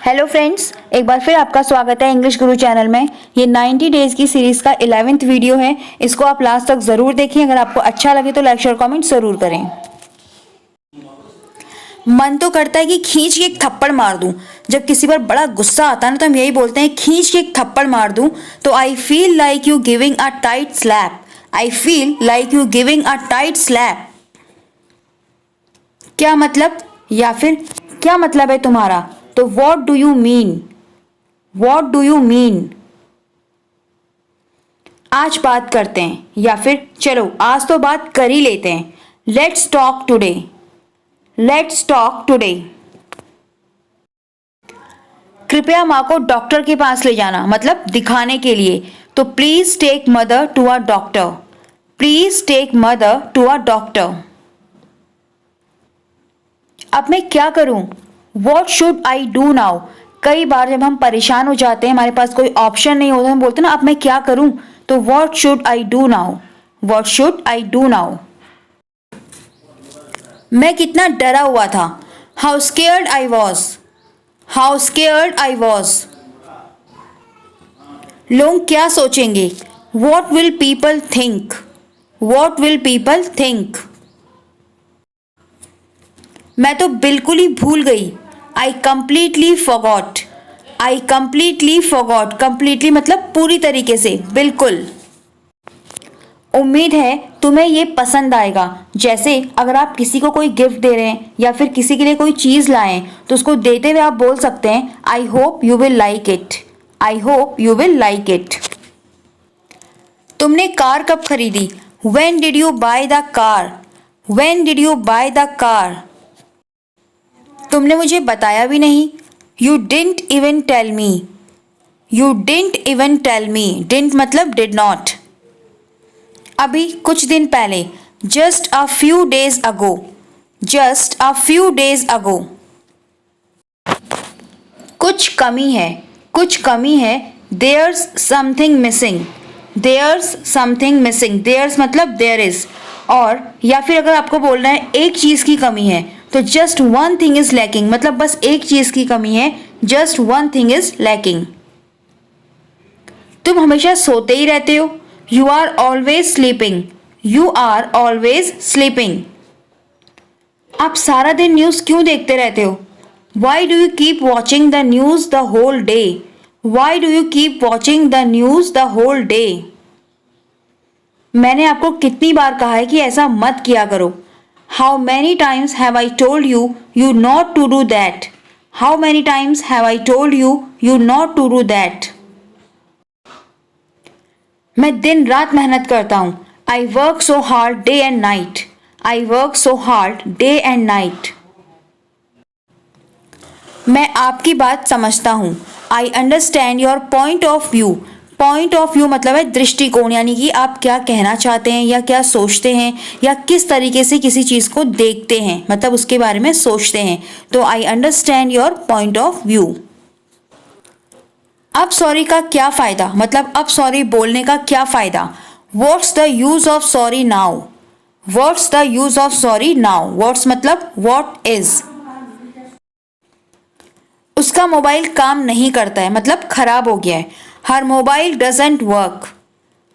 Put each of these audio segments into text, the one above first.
Hello friends, एक बार फिर आपका स्वागत है इंग्लिश गुरु चैनल में। ये 90 डेज की सीरीज का 11th वीडियो है। इसको आप लास्ट तक जरूर देखें। अगर आपको अच्छा लगे तो लाइक शेयर कमेंट जरूर करें। मन तो करता है कि खींच के एक थप्पड़ मार दूं। जब किसी पर बड़ा गुस्सा आता है ना तो हम यही बोलते हैं, खींच के एक थप्पड़ मार दूं। तो I feel like you giving a tight slap. I feel like you giving a tight slap. क्या मतलब, या फिर क्या मतलब है तुम्हारा? तो what do you mean? What do you mean? आज बात करते हैं, या फिर चलो आज तो बात कर ही लेते हैं। Let's talk today. Let's talk today. कृपया माँ को डॉक्टर के पास ले जाना, मतलब दिखाने के लिए। तो please take mother to a doctor. Please take mother to a doctor. अब मैं क्या करूं? What should I do now? कई बार जब हम परेशान हो जाते हैं, हमारे पास कोई ऑप्शन नहीं होता, हम बोलते हैं ना अब मैं क्या करूं? तो what should I do now? What should I do now? मैं कितना डरा हुआ था। How scared I was. How scared I was. लोग क्या सोचेंगे? What will people think. What will people think. मैं तो बिल्कुल ही भूल गई। I completely forgot. I completely forgot. Completely मतलब पूरी तरीके से, बिल्कुल। उम्मीद है तुम्हें ये पसंद आएगा। जैसे अगर आप किसी को कोई गिफ्ट दे रहे हैं या फिर किसी के लिए कोई चीज लाएं, तो उसको देते हुए आप बोल सकते हैं I hope you will like it. I hope you will like it. तुमने कार कब खरीदी? When did you buy the car? When did you buy the car? तुमने मुझे बताया भी नहीं। You didn't even tell me. You didn't even tell me. Didn't मतलब did not. अभी कुछ दिन पहले। Just a few days ago. Just a few days ago. कुछ कमी है। कुछ कमी है। There's something missing. There's something missing. There's मतलब there is. और या फिर अगर आपको बोलना है एक चीज की कमी है, तो just one thing is lacking मतलब बस एक चीज की कमी है। just one thing is lacking. तुम हमेशा सोते ही रहते हो। You are always sleeping. You are always sleeping. आप सारा दिन न्यूज क्यों देखते रहते हो? Why do you keep watching the news the whole day? Why do you keep watching the news the whole day? मैंने आपको कितनी बार कहा है कि ऐसा मत किया करो। How many times have I told you you not to do that? How many times have I told you you not to do that? मैं दिन रात मेहनत करता हूँ। I work so hard day and night. I work so hard day and night. मैं आपकी बात समझता हूँ। I understand your point of view. Point of view मतलब है दृष्टिकोण, यानी कि आप क्या कहना चाहते हैं या क्या सोचते हैं या किस तरीके से किसी चीज को देखते हैं, मतलब उसके बारे में सोचते हैं। तो I understand your point of view. अब सॉरी का क्या फायदा, मतलब अब सॉरी बोलने का क्या फायदा? What's the use of sorry now? What's the use of sorry now? What's मतलब व्हाट इज। उसका मोबाइल काम नहीं करता है, मतलब खराब हो गया है। हर मोबाइल डजंट वर्क।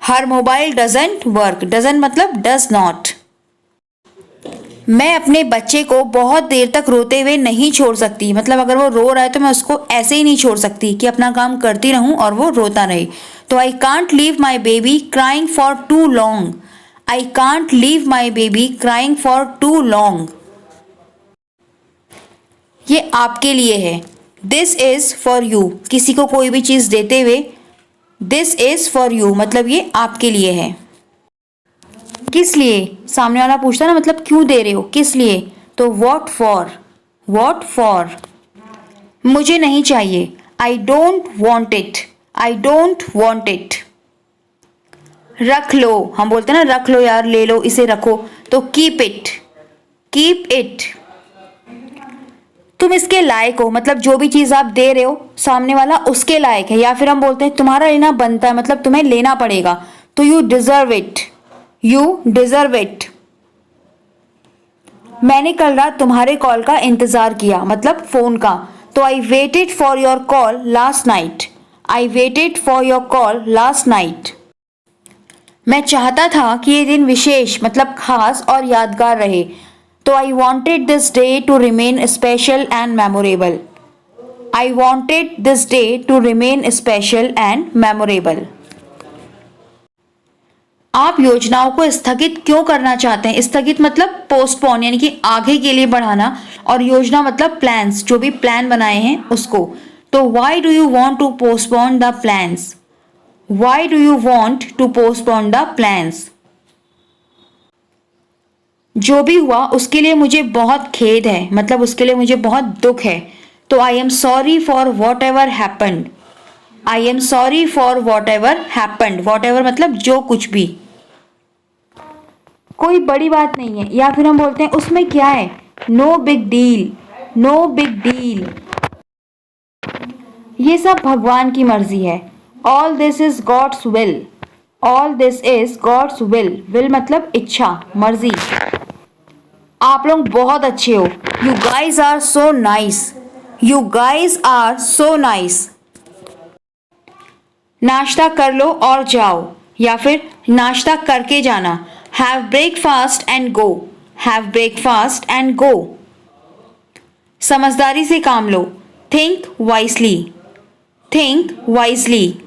हर मोबाइल डजंट वर्क। डजंट मतलब डज नॉट। मैं अपने बच्चे को बहुत देर तक रोते हुए नहीं छोड़ सकती, मतलब अगर वो रो रहा है तो मैं उसको ऐसे ही नहीं छोड़ सकती कि अपना काम करती रहूं और वो रोता रहे। तो I can't leave my baby crying for too long. I can't leave my baby crying for too long. ये आपके लिए है। This is for you. किसी को कोई भी चीज देते हुए दिस इज फॉर यू मतलब ये आपके लिए है। किस लिए? सामने वाला पूछता है ना, मतलब क्यों दे रहे हो, किस लिए? तो वॉट फॉर। What for. मुझे नहीं चाहिए। I don't want it. I don't want it. रख लो। हम बोलते हैं ना रख लो यार, ले लो, इसे रखो। तो कीप इट। Keep it. तुम इसके लायक हो, मतलब जो भी चीज आप दे रहे हो सामने वाला उसके लायक है। या फिर हम बोलते हैं तुम्हारा लेना बनता है, मतलब तुम्हें लेना पड़ेगा। तो you deserve it. You deserve it. मैंने कल रात तुम्हारे कॉल का इंतजार किया, मतलब फोन का। तो I waited for your call last night. I waited for your call last night. मैं चाहता था कि ये दिन विशेष मतलब खास और यादगार रहे, तो I wanted this day to remain special and memorable. I wanted this day to remain special and memorable. आप योजनाओं को स्थगित क्यों करना चाहते हैं? स्थगित मतलब पोस्टपोन यानी कि आगे के लिए बढ़ाना, और योजना मतलब प्लान्स, जो भी प्लान बनाए हैं उसको। तो why do you want to postpone the plans? Why do you want to postpone the plans? जो भी हुआ उसके लिए मुझे बहुत खेद है, मतलब उसके लिए मुझे बहुत दुख है। तो I am sorry for what ever happened. I am sorry for what ever happened. What ever मतलब जो कुछ भी, कोई बड़ी बात नहीं है। या फिर हम बोलते हैं उसमें क्या है, no big deal. No big deal, ये सब भगवान की मर्जी है। All this is God's will. All this is God's will. Will मतलब इच्छा, मर्जी। आप लोग बहुत अच्छे हो। You guys are so nice. You guys are so nice. नाश्ता कर लो और जाओ, या फिर नाश्ता करके जाना। Have breakfast and go. Have breakfast and go. समझदारी से काम लो। Think wisely. Think wisely.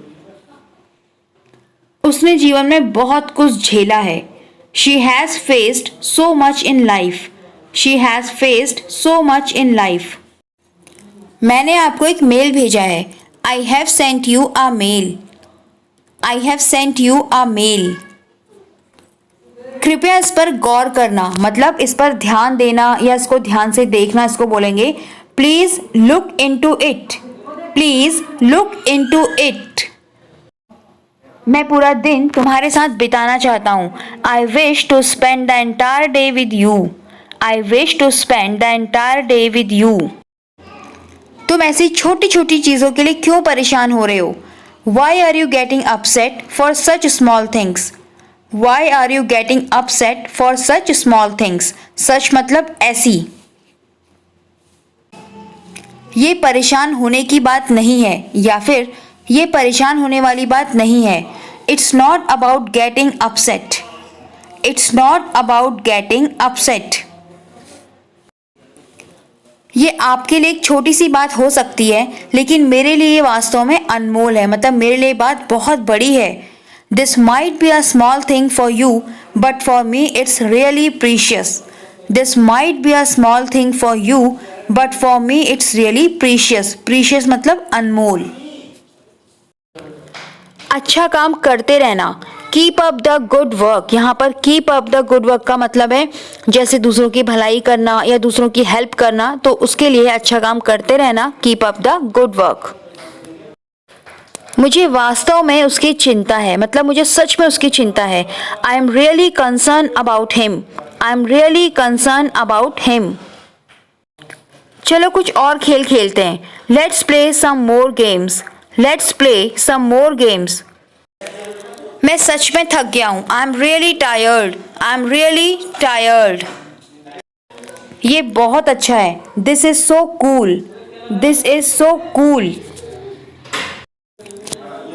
उसने जीवन में बहुत कुछ झेला है। She has faced so much in life. She has faced so much in life. मैंने आपको एक मेल भेजा है। I have sent you a mail. I have sent you a mail. कृपया इस पर गौर करना, मतलब इस पर ध्यान देना या इसको ध्यान से देखना, इसको बोलेंगे please look into it. Please look into it. मैं पूरा दिन तुम्हारे साथ बिताना चाहता हूँ। I wish to spend the entire day with you. I wish to spend the entire day with you. तुम ऐसी छोटी छोटी चीज़ों के लिए क्यों परेशान हो रहे हो? Why are you getting upset for such small things? Why are you getting upset for such small things? Such मतलब ऐसी। ये परेशान होने की बात नहीं है, या फिर ये परेशान होने वाली बात नहीं है। It's not about getting upset. It's not about getting upset. ये आपके लिए एक छोटी सी बात हो सकती है, लेकिन मेरे लिए ये वास्तव में अनमोल है, मतलब मेरे लिए बात बहुत बड़ी है। This might be a small thing for you, but for me it's really precious. This might be a small thing for you, but for me it's really precious. Precious मतलब अनमोल। अच्छा काम करते रहना। Keep up the good work. यहाँ पर keep up the good work का मतलब है जैसे दूसरों की भलाई करना या दूसरों की हेल्प करना, तो उसके लिए अच्छा काम करते रहना, keep up the good work. मुझे वास्तव में उसकी चिंता है, मतलब मुझे सच में उसकी चिंता है। I am really concern about him. I am really concern about him. चलो कुछ और खेल खेलते हैं। Let's play some more games. Let's play some more games. मैं सच में थक गया हूँ। I am really tired. I am really tired. ये बहुत अच्छा है। This is so cool. This is so cool.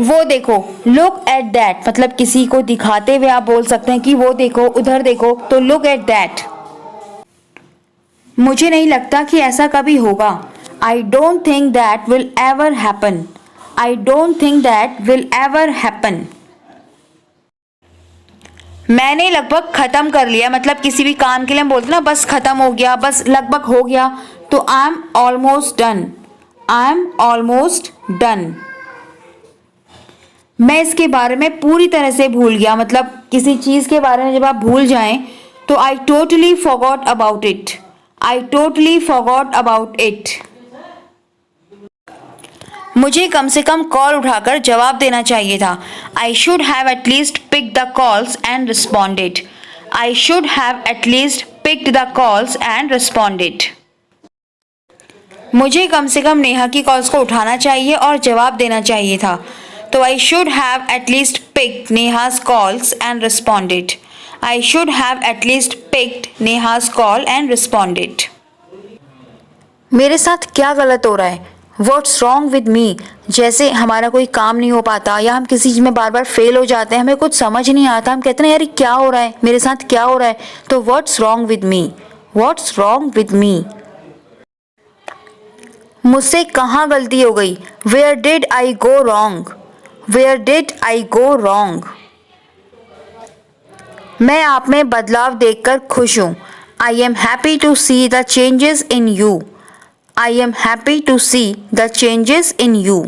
वो देखो, लुक एट दैट, मतलब किसी को दिखाते हुए आप बोल सकते हैं कि वो देखो, उधर देखो, तो लुक एट दैट। मुझे नहीं लगता कि ऐसा कभी होगा। I don't think that will ever happen. I don't think that will ever happen. मैंने लगभग खत्म कर लिया, मतलब किसी भी काम के लिए हम बोलते ना बस खत्म हो गया, बस लगभग हो गया, तो I am almost done. I am almost done. मैं इसके बारे में पूरी तरह से भूल गया, मतलब किसी चीज के बारे में जब आप भूल जाएं तो I totally forgot about it. I totally forgot about it. मुझे कम से कम कॉल उठाकर जवाब देना चाहिए था। I should have at least pick the calls and responded. I should have at least picked the calls and responded. मुझे कम से कम नेहा की कॉल्स को उठाना चाहिए और जवाब देना चाहिए था। तो आई should have at least picked Neha's calls and responded. I should have at least picked Neha's call and responded. मेरे साथ क्या गलत हो रहा है? व्हाट्स रॉन्ग विद मी? जैसे हमारा कोई काम नहीं हो पाता या हम किसी चीज़ में बार बार फेल हो जाते हैं, हमें कुछ समझ नहीं आता, हम कहते हैं यार क्या हो रहा है, मेरे साथ क्या हो रहा है? तो what's wrong with me? What's wrong with me? मुझसे कहाँ गलती हो गई? Where did I go wrong? Where did I go wrong? मैं आप में बदलाव देखकर खुश हूँ। I am happy to see the changes in you. I am happy to see the changes in you.